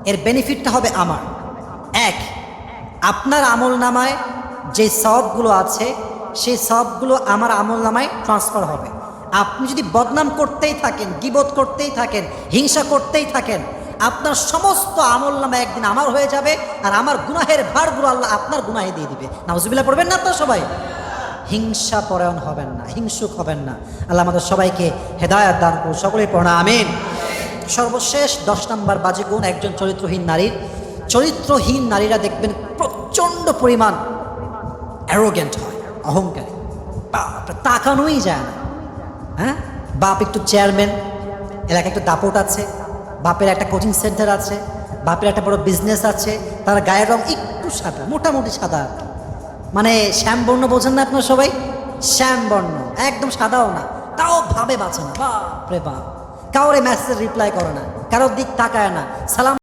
এর বেনিফিটটা হবে আমার। এক, আপনার আমল নামায় যে সওয়াবগুলো আছে সেই সওয়াবগুলো আমার আমল নামায় ট্রান্সফার হবে। আপনি যদি বদনাম করতেই থাকেন, গীবত করতেই থাকেন, হিংসা করতেই থাকেন, আপনার সমস্ত আমল নামা একদিন আমার হয়ে যাবে, আর আমার গুনাহের ভারগুলো আল্লাহ আপনার গুনাহে দিয়ে দিবে। নাউজুবিল্লাহ পড়বেন না তো সবাই? হিংসা পরায়ণ হবেন না, হিংসুক হবেন না। আল্লাহ আমাদের সবাইকে হেদায়েত দান করুন, সকলেই পড়া আমিন। সর্বশেষ 10 নম্বর বাজে গুণ একজন চরিত্রহীন নারীর। চরিত্রহীন নারীরা দেখবেন প্রচণ্ড পরিমাণ অ্যারোগেন্ট হয়, অহংকারী, তাকানোই যায় না। হ্যাঁ, বাপ একটু চেয়ারম্যান, এলাকায় একটু দাপট আছে, বাপের একটা কোচিং সেন্টার আছে, বাপের একটা বড় বিজনেস আছে, তার গায়ের রং একটু সাদা, মোটামুটি সাদা, মানে শ্যামবর্ণ বোঝেন না আপনার সবাই? শ্যামবর্ণ, একদম সাদাও না, তাও ভাবে বাঁচে না, বাপ রে বাপ, কাউরে মেসেজ রিপ্লাই করে না, কারোর দিক তাকায় না, সালাম